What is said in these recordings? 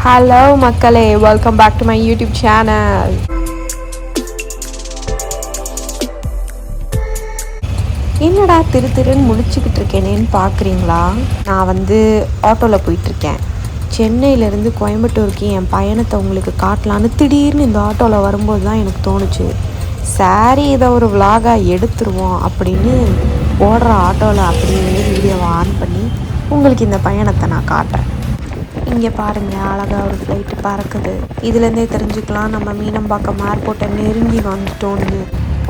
Hello மக்களே, welcome back to my YouTube channel. என்னடா திருன்னு முழிச்சுக்கிட்டு இருக்கேனேன்னு பார்க்குறீங்களா? நான் ஆட்டோவில் போயிட்டுருக்கேன். சென்னையிலேருந்து கோயம்புத்தூருக்கு என் பயணத்தை உங்களுக்கு காட்டலான்னு திடீர்னு இந்த ஆட்டோவில் வரும்போது தான் எனக்கு தோணுச்சு, சரி இதை ஒரு விலாகாக எடுத்துருவோம் அப்படின்னு ஓடுற ஆட்டோவில் அப்படியே வீடியோவை ஆன் பண்ணி உங்களுக்கு இந்த பயணத்தை நான் காட்டுறேன். இங்கே பாருங்கள், அழகாக ஒரு ஃப்ளைட்டு பறக்குது. இதுலேருந்தே தெரிஞ்சுக்கலாம் நம்ம மீனம்பாக்கம் ஏர்போர்ட்டை நெருங்கி வந்துட்டோன்னு.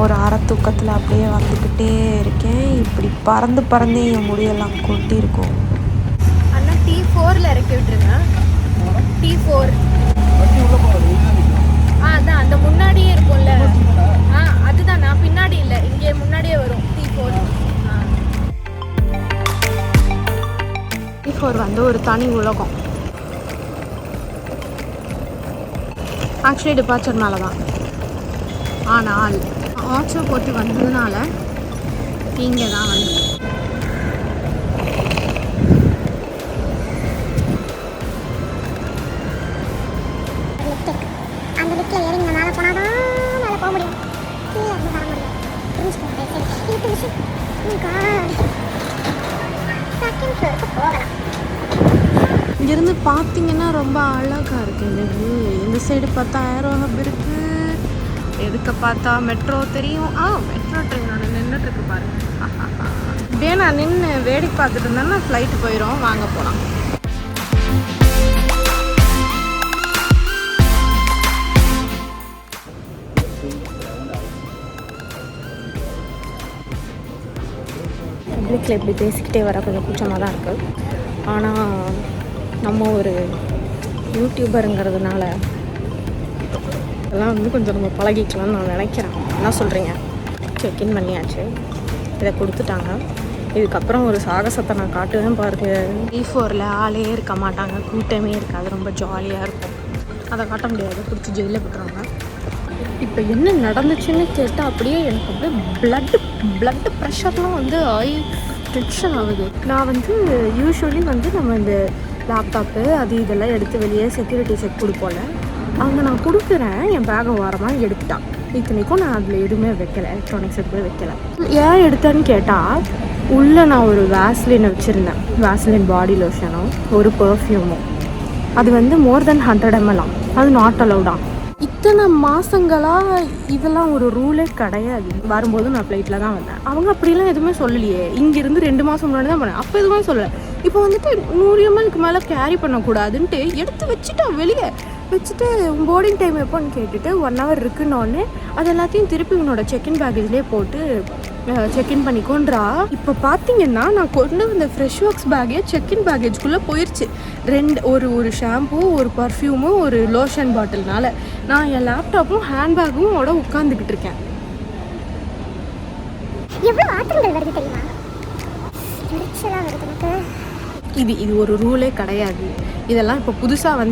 ஒரு அரை தூக்கத்தில் அப்படியே வந்துக்கிட்டே இருக்கேன். இப்படி பறந்தே என் முடியெல்லாம் கொட்டியிருக்கும். அண்ணா T4ல் இறக்கி விட்டுருங்க. T4 அதான் அந்த முன்னாடியே இருக்கும்ல. அதுதான், நான் பின்னாடி இல்லை, இங்கே முன்னாடியே வரும் T4. T4 ஒரு தனி உலகம். ஆக்சுவலி டிபார்ச்சர் மேலே தான், ஆனால் ஆச்சோ போட்டு வந்ததுனால இங்கே தான் அந்த லிஃப்ட்டில் ஏறி நீங்கள் மேலே போனால் தான் மேலே போக முடியும். கீழே இருந்து வர முடியும். செகண்ட் ஃப்ளோருக்கு போகலாம். இங்கேருந்து பார்த்தீங்கன்னா ரொம்ப அழகாக இருக்குது இந்த வியூ. இந்த சைடு பார்த்தா ஏரோ ஹப் இருக்குது, எதுக்கு பார்த்தா மெட்ரோ தெரியும். மெட்ரோ ட்ரெயினோட நின்றுட்டுருக்கு பாருங்கள். இப்படியே நான் நின்று வேடிக்கை பார்த்துட்டு இருந்தேன்னா ஃப்ளைட்டு போயிடும். வாங்க போகலாம். பப்ளிக்கில் இப்படி பேசிக்கிட்டே வர கொஞ்சம் கூச்சமாக தான் இருக்குது. ஆனால் நம்ம ஒரு யூடியூபருங்கிறதுனால இதெல்லாம் கொஞ்சம் நம்ம பழகிக்கலாம்னு நான் நினைக்கிறேன். என்ன சொல்கிறீங்க? செக்இன் பண்ணியாச்சு, இதை கொடுத்துட்டாங்க. இதுக்கப்புறம் ஒரு சாகசத்தை நான் காட்டுவேன் பாருங்க. T4ல் ஆளே இருக்க மாட்டாங்க, கூட்டமே இருக்காது, ரொம்ப ஜாலியாக இருக்கும். அதை காட்ட முடியாது, பிடிச்சி ஜெயிலில் விட்டுருவாங்க. இப்போ என்ன நடந்துச்சுன்னு கேட்டால் அப்படியே எனக்கு பிளட்டு ப்ரெஷர்லாம் ஆகி டென்ஷன் ஆகுது. நான் யூஸ்வலி நம்ம இந்த லேப்டாப்பு அது இதெல்லாம் எடுத்து வெளியே செக்யூரிட்டி செக் கொடுப்போல, அவங்க நான் கொடுக்குறேன், என் பேகை ஓரமாக எடுத்துட்டான். இத்தனைக்கும் நான் அதில் எதுவுமே வைக்கலை, எலக்ட்ரானிக்ஸ் எதுவுமே வைக்கலை. ஏன் எடுத்தேன்னு கேட்டால், உள்ளே நான் ஒரு வேஸ்லினை வச்சுருந்தேன், வேஸ்லின் பாடி லோஷனும் ஒரு பர்ஃப்யூமும். அது மோர் தென் 100 ml. அது நாட் அலவுடான். இத்தனை மாதங்களாக இதெல்லாம் ஒரு ரூலே கிடையாது. வரும்போது நான் ஃப்ளைட்டில் தான் வந்தேன். அவங்க அப்படிலாம் எதுவுமே சொல்லலையே. இங்கேருந்து 2 மாதம் முன்னாடி தான் பண்ணேன், அப்போ எதுவுமே சொல்லலை. இப்போ 100 ml மேலே கேரி பண்ணக்கூடாதுன்ட்டு எடுத்து வச்சுட்டா, வெளியே வச்சுட்டு போர்டிங் டைம் எப்போன்னு கேட்டுட்டு 1 hour இருக்குன்னொன்னே அது எல்லாத்தையும் திருப்பி உன்னோட செக்இன் பேக்கேஜ்லேயே போட்டு செக்இன் பண்ணிக்கோன்றா. இப்போ பார்த்தீங்கன்னா நான் கொண்டு வந்த ஃப்ரெஷ் ஒர்க்ஸ் பேக்கே செக்இன் பேக்கேஜ்குள்ளே போயிடுச்சு. ஒரு ஷாம்பு, ஒரு பர்ஃப்யூமு, ஒரு லோஷன் பாட்டில்னால நான் என் லேப்டாப்பும் ஹேண்ட்பேக்கும் உட்காந்துக்கிட்டு இருக்கேன். எவ்வளோ ஆட்டங்கள் வருது தெரியுமா? இது ஒரு ரூலே கிடையாது. இதெல்லாம் இப்போ புதுசாக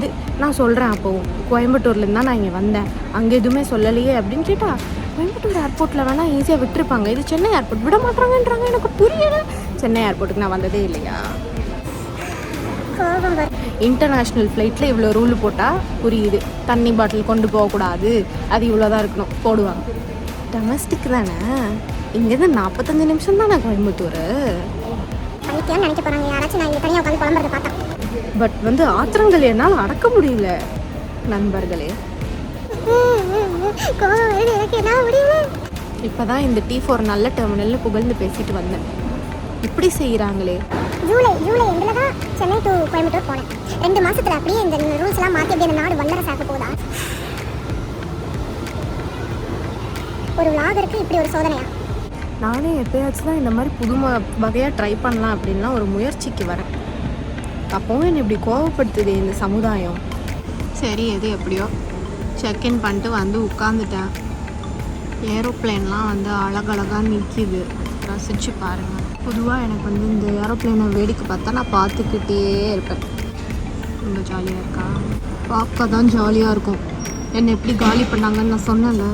நான் சொல்கிறேன். அப்போவும் கோயம்புத்தூர்லேருந்து தான் நான் இங்கே வந்தேன், அங்கே எதுவுமே சொல்லலையே அப்படின்னு கேட்டால், கோயம்புத்தூர் ஏர்போர்ட்டில் வேணால் ஈஸியாக விட்டுருப்பாங்க, இது சென்னை ஏர்போர்ட் விட மாட்டாங்கன்றாங்க. எனக்கு புரியலை. சென்னை ஏர்போர்ட்டுக்கு நான் வந்ததே இல்லையா? இன்டர்நேஷ்னல் ஃப்ளைட்டில் இவ்வளோ ரூல் போட்டால் புரியுது. தண்ணி பாட்டில் கொண்டு போகக்கூடாது, அது இவ்வளோ தான் இருக்கணும், போடுவாங்க. டொமஸ்டிக் தானே, இங்கேருந்து 45 நிமிஷம் தானே கோயம்புத்தூர். நினைக்க போகிறாங்க யாராச்சும், நான் இங்கே தனியாக உட்காந்து குழம்புறதை பார்த்தா. பட் ஆத்திரங்கள் என்னால் அடக்க முடியல நண்பர்களே. இப்போதான் இந்த T4 நல்ல டெர்மினல்ல புகழ்ந்து பேசிட்டு வந்தேன். இப்படி செய்கிறாங்களே. ஜூலை எண்டில் தான் சென்னை டு கோயம்புத்தூர் போனேன். 2 மாதத்தில் அப்படியே இந்த ரூல்ஸ் எல்லாம் மாற்றி அப்படியே அந்த நாடு வல்லரசாக்க போதா? ஒரு விளாகருக்கு இப்படி ஒரு சோதனையா? நானே எப்பயாச்சும் தான் இந்த மாதிரி புது வகையாக ட்ரை பண்ணலாம் அப்படின்லாம் ஒரு முயற்சிக்கு வரேன். அப்போவும் என்னை இப்படி கோவப்படுத்துது இந்த சமுதாயம். சரி, எது எப்படியோ செக்இன் பண்ணிட்டு உட்காந்துட்டேன். ஏரோப்ளேன்லாம் அழகழகாக நிற்கிது, ரசித்து பாருங்கள். பொதுவாக எனக்கு இந்த ஏரோப்ளேனை வேடிக்கை பார்த்தா நான் பார்த்துக்கிட்டே இருப்பேன். ரொம்ப ஜாலியாக இருக்கா? பார்க்க தான் ஜாலியாக இருக்கும். என்னை எப்படி காலி பண்ணாங்கன்னு நான் சொன்னேன்ல.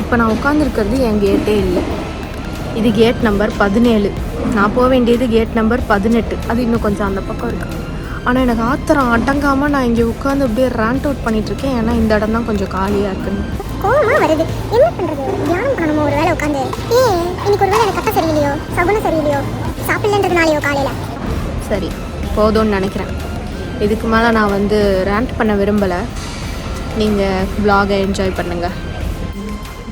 இப்போ நான் உட்காந்துருக்கிறது என் கேட்டே இல்லை, இது கேட் நம்பர் 17. நான் போக வேண்டியது கேட் நம்பர் 18. அது இன்னும் கொஞ்சம் அந்த பக்கம் இருக்குது. ஆனால் எனக்கு ஆத்திரம் அடங்காமல் நான் இங்கே உட்காந்து அப்படியே ரேண்ட் அவுட் பண்ணிகிட்ருக்கேன். ஏன்னா இந்த இடம் தான் கொஞ்சம் காலியாக இருக்குன்னு. கோவமா வருது, என்ன பண்ணுறது? தியானம் பண்ணணுமோ ஒரு வேலை உட்காந்து. இன்னைக்கு ஒரு வேலை எனக்கு கத்த சரியில்லையோ, சகுனம் சரியில்லையோ, சாப்பிடலன்றதுனாலையோ காலையில். சரி போதும்னு நினைக்கிறேன். இதுக்கு மேலே நான் வந்து ரேண்ட் பண்ண விரும்பலை. நீங்கள் vlog-ஐ என்ஜாய் பண்ணுங்கள்.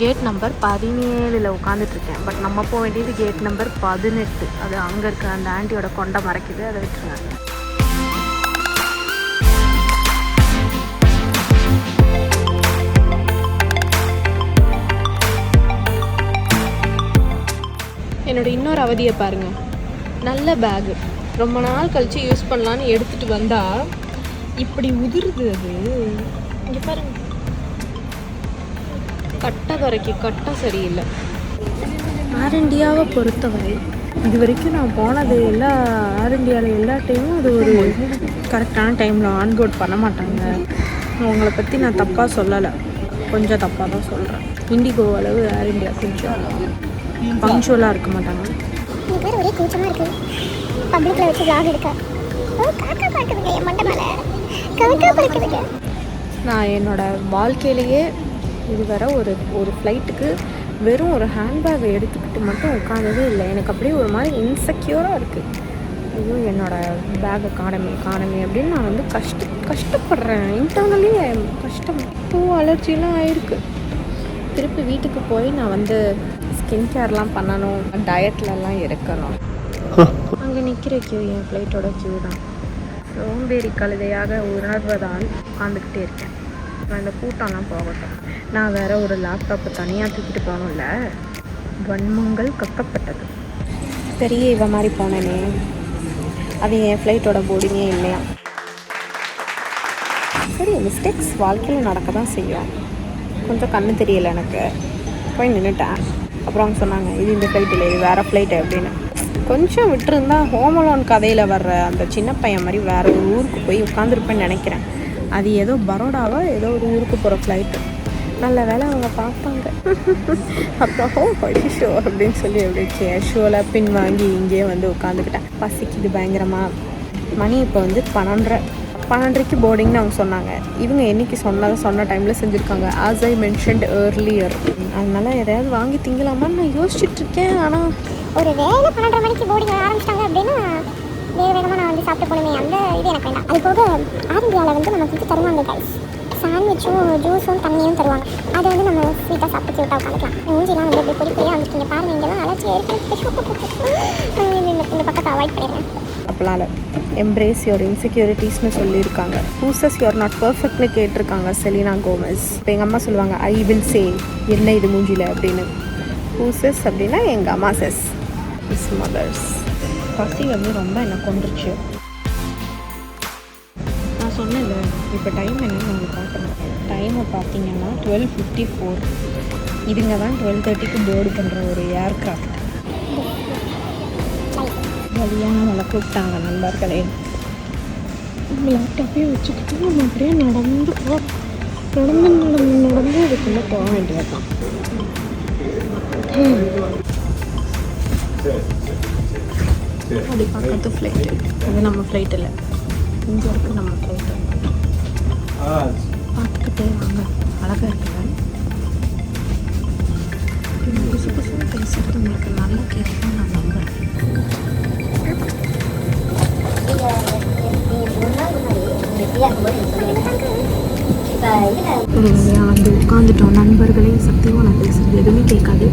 கேட் நம்பர் 17 உட்காந்துட்ருக்கேன். பட் நம்ம போக வேண்டியது கேட் நம்பர் 18. அது அங்கே இருக்க அந்த ஆண்டியோட கொண்டை மறைக்குது, அதை விட்டுருங்க. என்னோடய இன்னொரு அவதியை பாருங்கள். நல்ல பேகு, ரொம்ப நாள் கழித்து யூஸ் பண்ணலான்னு எடுத்துகிட்டு வந்தால் இப்படி உதிருது. அது இங்கே பாருங்கள், கட்டை குறைக்கி கட்டை சரியில்லை. ஏர் இண்டியாவை பொறுத்தவரை இது வரைக்கும் நான் போனது ஏர் இண்டியாவில் எல்லா டைமும் அது ஒரு கரெக்டான டைமில் ஆன்போர்ட் பண்ண மாட்டாங்க. அவங்கள பற்றி நான் தப்பாக சொல்லலை, கொஞ்சம் தப்பாக தான் சொல்கிறேன். இண்டிகோ அளவு ஏர் இண்டியா கொஞ்சம் பங்க்சுவலாக இருக்க மாட்டாங்க. எனக்கு வேறு ஒரே கூச்சமாக இருக்குது பப்ளிக்கில் வச்சு vlog எடுக்க. காக்கா பார்க்குதுங்க என் மண்டை மேலே, கவிக்கா பார்க்குதுங்க. நான் என்னோடய வாழ்க்கையிலேயே இதுவரை ஒரு ஃப்ளைட்டுக்கு வெறும் ஒரு ஹேண்ட்பேக்கை எடுத்துக்கிட்டு மட்டும் உட்காந்ததே இல்லை. எனக்கு அப்படியே ஒரு மாதிரி இன்செக்யூராக இருக்குது. ஐயோ என்னோடய பேக்கை காணமே அப்படின்னு நான் வந்து கஷ்டப்படுறேன். இன்டர்னலி கஷ்டம், அலர்ஜிலாம் ஆயிருக்கு. திருப்பி வீட்டுக்கு போய் நான் வந்து ஸ்கின் கேர்லாம் பண்ணணும், டயட்லலாம் இருக்கணும். அங்கே நிற்கிற க்யூ என் ஃப்ளைட்டோட க்யூ தான். சோம்பேறி கழுதையாக உணர்வதால் உட்காந்துக்கிட்டே இருக்கேன். நான் இந்த கூட்டம்லாம் போகட்டும். நான் வேறு ஒரு லேப்டாப்பை தனியாக தூக்கிட்டு போகணும்ல. வன்மங்கள் கக்கப்பட்டது. பெரிய இவ மாதிரி போனேனே, அது என் ஃப்ளைட்டோட போர்டிங்கே இல்லையா. சரி, மிஸ்டேக்ஸ் வாழ்க்கையில் நடக்க தான் செய்யும். கொஞ்சம் கண்ணு தெரியலை எனக்கு, போய் நின்றுட்டேன். அப்புறம் அவங்க சொன்னாங்க இது இந்த ஃப்ளைட் இல்லை, இது வேறு ஃப்ளைட்டு அப்படின்னு. கொஞ்சம் விட்டுருந்தா ஹோம் அலோன் கதையில் வர்ற அந்த சின்ன பையன் மாதிரி வேறு ஒரு ஊருக்கு போய் உட்காந்துருப்பேன்னு நினைக்கிறேன். அது ஏதோ பரோடாவோ ஏதோ ஒரு ஊருக்கு போகிற ஃப்ளைட்டு. நல்ல வேலை அவங்க பார்ப்பாங்க. அப்புறம் ஷோ அப்படின்னு சொல்லி எப்படி ஷோவில் பின் வாங்கி இங்கேயே வந்து உட்காந்துக்கிட்டேன். பசிக்குது பயங்கரமாக. மணி இப்போ வந்து 12:30க்கு போர்டிங்னு அவங்க சொன்னாங்க. இவங்க என்றைக்கு சொன்ன டைமில் செஞ்சுருக்காங்க, ஆஸ் ஐ மென்ஷன்ட் ஏர்லியர். அதனால் எதையாவது வாங்கி திங்கலாமான்னு நான் யோசிச்சுட்ருக்கேன். ஆனால் ஒரு வேலை 12:30 மணிக்கு போர்டிங் ஆரம்பிச்சிட்டாங்க அப்படின்னா வேகமாக நான் வந்து சாப்பிட்டு போகணுமே, அந்த இது எனக்கு வேண்டாம். அது போக ஏர் இந்தியாவில் வந்து நமக்கு வந்து தருவாங்க கைஸ், சாண்ட்விச்சும் ஜூஸும் தண்ணியும் தருவாங்க. அதை வந்து நம்ம ஸ்வீட்டாக சாப்பிட்டு விட்டா உட்காந்துக்கலாம். மூஞ்சிலாம் வந்து எப்படி பொறிப்பொறியாக வந்துருக்கீங்க பாருங்கள். இங்கெல்லாம் அலர்ஜி இந்த பக்கத்தை அவாய்ட் பண்ணிடுறேன். அப்பலால எம்ப்ரேஸ் யுவர் இன்செக்யூரிட்டிஸ்னு சொல்லியிருக்காங்க. ஹூசஸ் யுவர் நாட் பர்ஃபெக்ட்னு கேட்டிருக்காங்க செலினா கோமஸ். இப்போ எங்கள் அம்மா சொல்லுவாங்க ஐ வில் சே என்ன இது மூஞ்சியில் அப்படின்னு. ஹூசஸ் அப்படின்னா எங்கள் அம்மா செஸ் இஸ் மதர்ஸ். பசி வந்து ரொம்ப என்னை கொண்டுருச்சு. நான் சொன்னேன்ல இப்போ டைம் என்னன்னு உங்களுக்கு பார்க்கணும். டைமை பார்த்தீங்கன்னா 12:54. இதுங்க தான் 12:30க்கு போர்டு பண்ணுற ஒரு ஏர்க்ராஃப்ட். வழியாக நம்மளை கூப்பிட்டாங்க நண்பர்களே. லேப்டாப்பே வச்சுக்கிட்டு நம்ம அப்படியே நடந்து இதுக்குள்ளே போக வேண்டியது தான். அப்படி பக்கத்து ஃப்ளைட்டு, அது நம்ம ஃப்ளைட் இல்லை, இங்கே இருக்குது நம்ம ஃப்ளைட்டு. பார்த்துக்கிட்டே வாங்க, அழகாக இருக்குல்ல. புதுசு புதுசாக பேசுகிறது உங்களுக்கு நல்லா கேட்கும் நான் நம்புகிறேன். வந்து உட்காந்துட்டோம் நண்பர்களே. சத்தியமாக நான் பேசுகிறது எதுவுமே கேட்காது.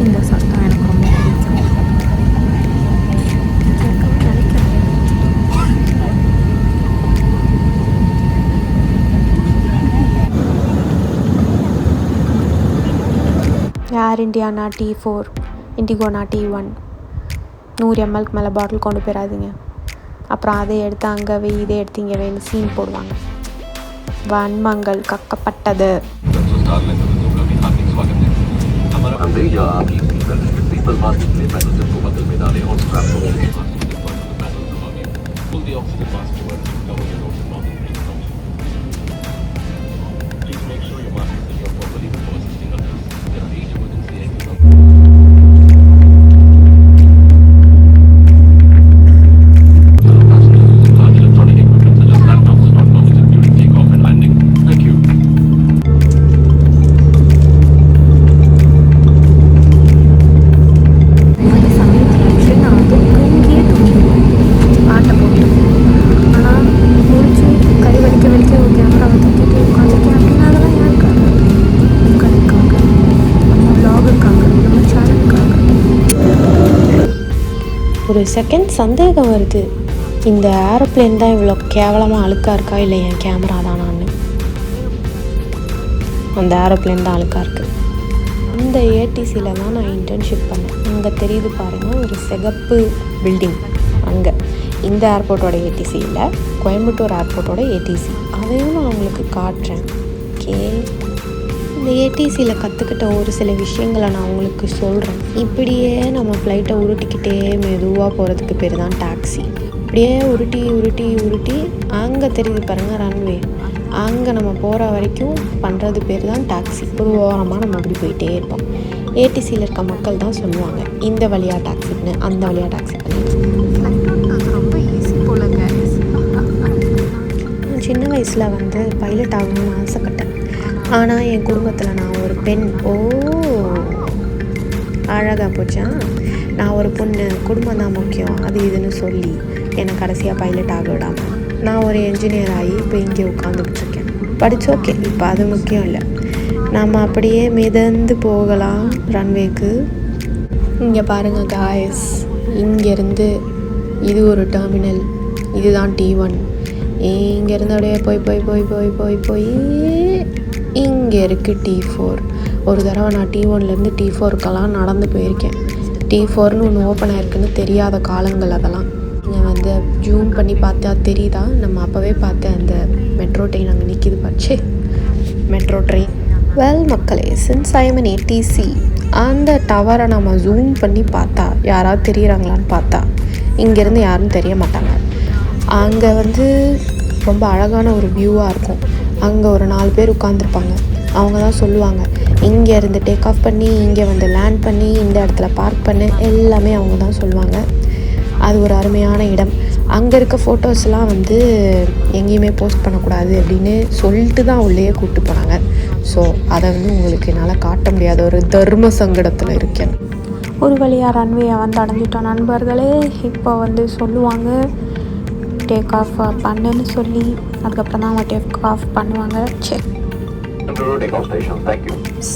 இந்த சத்தம் எனக்கு ரொம்ப பிடிக்கும். ஏர் இண்டியானா T4, இண்டிகோனா T1. 100 ml மேலே பாட்டில் கொண்டு போயிடாதீங்க. அப்புறம் அதை எடுத்து அங்கே வை, இதை எடுத்து இங்கே வேணும் சீன் போடுவாங்க. வன்மங்கள் கக்கப்பட்டது. ஒரு செகண்ட் சந்தேகம் வருது, இந்த ஏரோப்ளேன் தான் இவ்வளோ கேவலமாக அழுக்காக இருக்கா இல்லை என் கேமரா தானான்னு. அந்த ஏரோப்ளேன் தான் அழுக்காக இருக்குது. அந்த ஏடிசியில் தான் நான் இன்டர்ன்ஷிப் பண்ணேன். அங்கே தெரியுது பாருங்கள் ஒரு சிகப்பு பில்டிங். அங்கே இந்த ஏர்போர்ட்டோட ஏடிசி இல்லை, கோயம்புத்தூர் ஏர்போர்ட்டோட ஏடிசி. அதையும் நான் உங்களுக்கு காட்டுறேன். ஓகே, இந்த ஏடிசியில் கற்றுக்கிட்ட ஒரு சில விஷயங்களை நான் உங்களுக்கு சொல்கிறேன். இப்படியே நம்ம ஃப்ளைட்டை உருட்டிக்கிட்டே மெதுவாக போகிறதுக்கு பேர் தான் டாக்ஸி. இப்படியே உருட்டி உருட்டி உருட்டி அங்கே தெரியுது பாருங்கள் ரன்வே, அங்கே நம்ம போகிற வரைக்கும் பண்ணுறது பேர் தான் டாக்ஸி. ஒரு ஓரமாக நம்ம அப்படி போயிட்டே இருப்போம். ஏடிசியில் இருக்க மக்கள் தான் சொல்லுவாங்க இந்த வழியாக டாக்ஸின்னு, அந்த வழியாக டாக்ஸி பண்ணி. ரொம்ப ஈஸி போலங்க. சின்ன வயசில் வந்து பைலட் ஆகணும்னு ஆசைப்பட்டேன். ஆனால் என் குடும்பத்தில் நான் ஒரு பெண். ஓ, அழகாக போச்சா. நான் ஒரு பொண்ணு, குடும்பம் தான் முக்கியம், அது இதுன்னு சொல்லி என்னை கடைசியாக பைலட் ஆக விடாமல் நான் ஒரு என்ஜினியர் ஆகி இப்போ இங்கே உட்காந்துக்கிட்டு இருக்கேன். படிச்சு ஓகே, இப்போ அது முக்கியம் இல்லை. நம்ம அப்படியே மிதந்து போகலாம் ரன்வேக்கு. இங்கே பாருங்கள் காய்ஸ், இங்கேருந்து இது ஒரு டெர்மினல், இதுதான் T1. இங்கேருந்து அப்படியே போய் போய் போய் போய் போய் போய் இங்கே இருக்குது T4. ஒரு தடவை நான் T1லேருந்து T4க்கெல்லாம் நடந்து போயிருக்கேன். T4ன்னு ஒன்று ஓப்பன் ஆயிருக்குன்னு தெரியாத காலங்கள் அதெல்லாம். நீங்கள் வந்து ஜூம் பண்ணி பார்த்தா தெரியுதா, நம்ம அப்போவே பார்த்த அந்த மெட்ரோ ட்ரெயின் அங்கே நிற்கிது பாச்சு, மெட்ரோ ட்ரெயின். வெல் மக்களே, since I am an ATC, அந்த டவரை நம்ம ஜூம் பண்ணி பார்த்தா யாராவது தெரியுறாங்களான்னு பார்த்தா இங்கேருந்து யாரும் தெரிய மாட்டாங்க. அங்கே வந்து ரொம்ப அழகான ஒரு வியூவாக இருக்கும். அங்கே ஒரு 4 பேர் உட்காந்துருப்பாங்க. அவங்க தான் சொல்லுவாங்க இங்கேருந்து டேக் ஆஃப் பண்ணி இங்கே வந்து லேண்ட் பண்ணி இந்த இடத்துல பார்க் பண்ணு, எல்லாமே அவங்க தான் சொல்லுவாங்க. அது ஒரு அருமையான இடம். அங்கே இருக்க ஃபோட்டோஸ்லாம் வந்து எங்கேயுமே போஸ்ட் பண்ணக்கூடாது அப்படின்னு சொல்லிட்டு தான் உள்ளேயே கூப்பிட்டு போனாங்க. ஸோ அதை வந்து உங்களுக்கு என்னால் காட்ட முடியாத ஒரு தர்ம சங்கடத்தில் இருக்கேன். ஒரு வழியாக ரன்வேயை வந்து அடைஞ்சிட்டோம் நண்பர்களே. இப்போ வந்து சொல்லுவாங்க டேக் ஆஃப் பண்ணுன்னு சொல்லி, அதுக்கப்புறம் தான் அவங்க டேக் ஆஃப் பண்ணுவாங்க. செக்.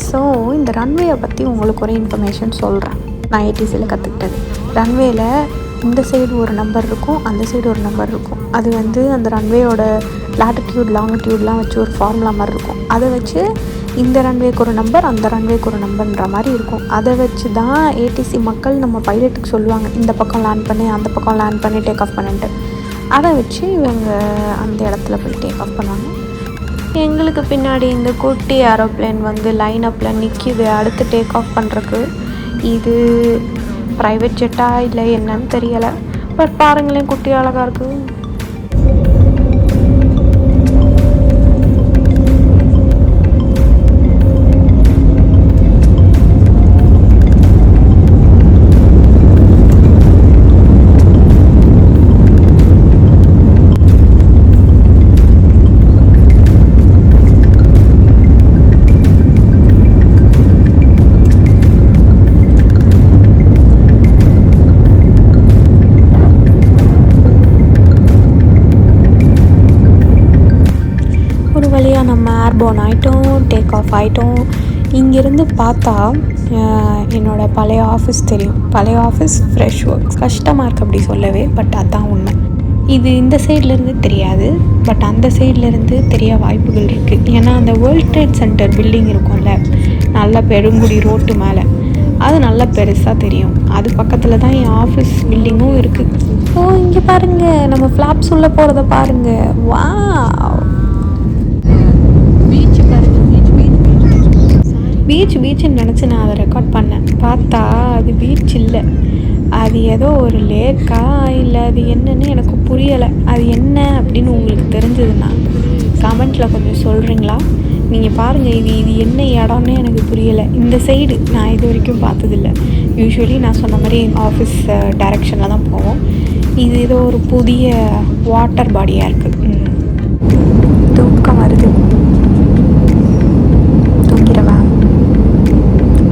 ஸோ இந்த ரன்வேயை பற்றி உங்களுக்கு ஒரு இன்ஃபர்மேஷன் சொல்கிறேன். நான் ஏடிசியில் கற்றுக்கிட்டது. ரன்வேயில் இந்த சைடு ஒரு நம்பர் இருக்கும், அந்த சைடு ஒரு நம்பர் இருக்கும். அது வந்து அந்த ரன்வேயோட லாட்டிடியூட் லாங்கிடியூட்லாம் வச்சு ஒரு ஃபார்முலா மாதிரி இருக்கும். அதை வச்சு இந்த ரன்வேக்கு ஒரு நம்பர், அந்த ரன்வேக்கு ஒரு நம்பர்ன்ற மாதிரி இருக்கும். அதை வச்சு தான் ஏடிசி மக்கள் நம்ம பைலட்டுக்கு சொல்லுவாங்க இந்த பக்கம் லேண்ட் பண்ணி அந்த பக்கம் லேண்ட் பண்ணி டேக் ஆஃப் பண்ணிட்டு. அதை வச்சு இவங்க அந்த இடத்துல போய் டேக் ஆஃப் பண்ணுவாங்க. எங்களுக்கு பின்னாடி இந்த குட்டி ஏரோப்ளேன் வந்து லைன் அப்பில் நிற்கிது அடுத்து டேக் ஆஃப் பண்ணுறக்கு. இது ப்ரைவேட் ஜெட்டா இல்லை என்னன்னு தெரியலை. பட் பாருங்களேன், குட்டி அழகாக இருக்குது. நம்ம ஏர்போர்ன் ஆகிட்டோம், டேக் ஆஃப் ஆகிட்டோம். இங்கேருந்து பார்த்தா என்னோடய பழைய ஆஃபீஸ் தெரியும். பழைய ஆஃபீஸ் ஃப்ரெஷ் ஒர்க்ஸ். கஷ்டமாக இருக்குது அப்படி சொல்லவே, பட் அதுதான் உண்மை. இது இந்த சைட்லேருந்து தெரியாது, பட் அந்த சைட்லேருந்து தெரிய வாய்ப்புகள் இருக்குது. ஏன்னா அந்த வேர்ல்ட் ட்ரேட் சென்டர் பில்டிங் இருக்கும்ல, நல்ல பெருங்குடி ரோட்டு மேலே, அது நல்லா பெருசாக தெரியும். அது பக்கத்தில் தான் என் ஆஃபீஸ் பில்டிங்கும் இருக்குது. ஸோ இங்கே பாருங்கள், நம்ம ஃப்ளாப்ஸ் உள்ளே போகிறத பாருங்கள். வா, பீச்சுன்னு நினச்சி நான் அதை ரெக்கார்ட் பண்ணேன். பார்த்தா அது பீச் இல்லை, அது ஏதோ ஒரு லேக்கா இல்லை அது என்னன்னு எனக்கு புரியலை. அது என்ன அப்படின்னு உங்களுக்கு தெரிஞ்சதுன்னா கமெண்ட்டில் கொஞ்சம் சொல்கிறீங்களா? நீங்கள் பாருங்கள், இது என்ன இடம்னு எனக்கு புரியலை. இந்த சைடு நான் இது வரைக்கும் பார்த்ததில்ல. யூஸ்வலி நான் சொன்ன மாதிரி ஆஃபீஸ் டைரெக்ஷனில் தான் போவோம். இது ஏதோ ஒரு புதிய வாட்டர் பாடியாக இருக்குது. தூக்கம் வருது,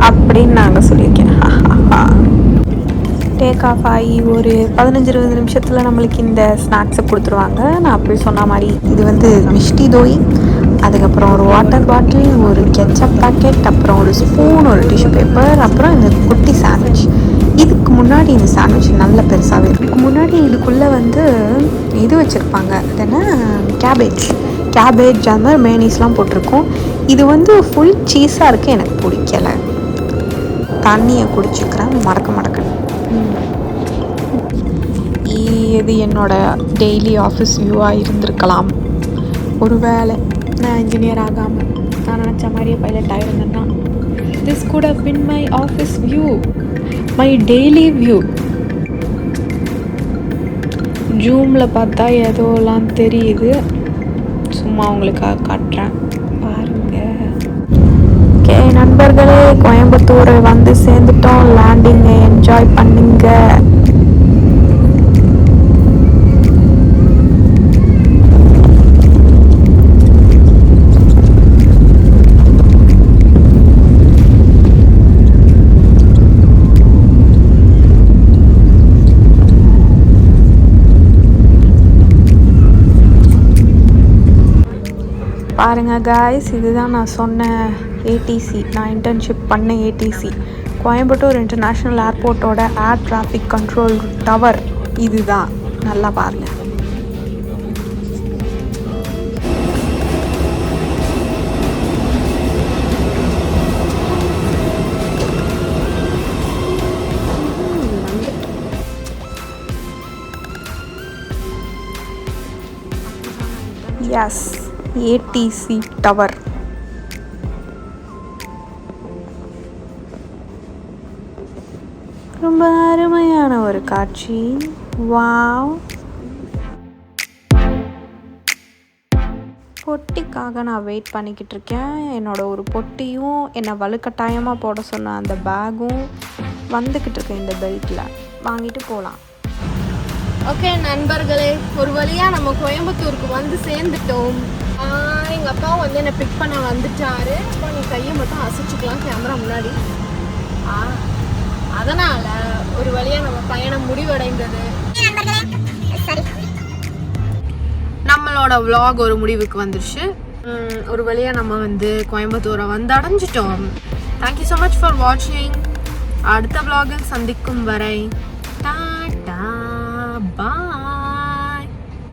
அப்படின்னு நாங்கள் சொல்லியிருக்கேன். டேக் ஆஃப் ஆகி ஒரு 15-20 நிமிஷத்தில் நம்மளுக்கு இந்த ஸ்நாக்ஸை கொடுத்துருவாங்க. நான் அப்படி சொன்ன மாதிரி இது வந்து மிஷ்டி தோய், அதுக்கப்புறம் ஒரு வாட்டர் பாட்டில், ஒரு கெச்சப் பேக்கெட், அப்புறம் ஒரு ஸ்பூன், ஒரு டிஷ்யூ பேப்பர், அப்புறம் இந்த குட்டி சாண்ட்விச். இதுக்கு முன்னாடி இந்த சாண்ட்விச் நல்ல பெருசாகவே இருக்கும். முன்னாடி இதுக்குள்ளே வந்து இது வச்சுருப்பாங்க, அது என்ன கேபேஜ் அந்த மாதிரி மேனிஸ்லாம் போட்டிருக்கோம். இது வந்து ஃபுல் சீஸாக இருக்குது, எனக்கு பிடிக்கலை. தண்ணியை குடிச்சிக்கிறேன் மடக்கணும். இது என்னோட டெய்லி ஆஃபீஸ் வியூவாக இருந்திருக்கலாம். ஒரு வேளை நான் இன்ஜினியர் ஆகாமல் நான் நினச்ச மாதிரியே pilot ஆகிருந்தேன்னா this could have been my office view, my daily view. ஜூமில் பார்த்தா ஏதோலாம் தெரியுது, சும்மா உங்களுக்காக காட்டுறேன் பாருங்க. ஓகே நண்பர்களே, கோயம்புத்தூர் வந்து சேர்ந்துட்டோம். லேண்டிங்கை என்ஜாய் பண்ணுங்க. பாருங்கள் காய்ஸ், இதுதான் நான் சொன்ன ஏடிசி, நான் இன்டர்ன்ஷிப் பண்ண ஏடிசி, கோயம்புத்தூர் இன்டர்நேஷ்னல் ஏர்போர்ட்டோட ஏர் டிராஃபிக் கண்ட்ரோல் டவர். இதுதான், நல்லா பாருங்கள். Yes, ATC tower. ரொம்ப அருமையான ஒரு காட்சி. வாவ். பொட்டிக்காக நான் வெயிட் பண்ணிக்கிட்டு இருக்கேன். என்னோட ஒரு பொட்டியும் என்னை வலுக்கட்டாயமாக போட சொன்ன அந்த பேக்கும் வந்துக்கிட்டு இருக்கேன். இந்த பெல்ட்டில் வாங்கிட்டு போகலாம். ஓகே நண்பர்களே, ஒரு வழியாக நம்ம கோயம்புத்தூருக்கு வந்து சேர்ந்துட்டோம். எங்கள் அப்பாவும் வந்து என்னை பிக் பண்ண வந்துட்டாரு. அப்போ நீ கையை மட்டும் அசைச்சிக்கலாம் கேமரா முன்னாடி. அதனால் ஒரு வழியாக நம்ம பயணம் முடிவடைந்தது. நம்மளோட vlog ஒரு முடிவுக்கு வந்துருச்சு. ஒரு வழியாக நம்ம வந்து கோயம்புத்தூரை வந்து அடைஞ்சிட்டோம். தேங்க்யூ ஸோ மச் ஃபார் வாட்சிங். அடுத்த vlogல் சந்திக்கும் வரை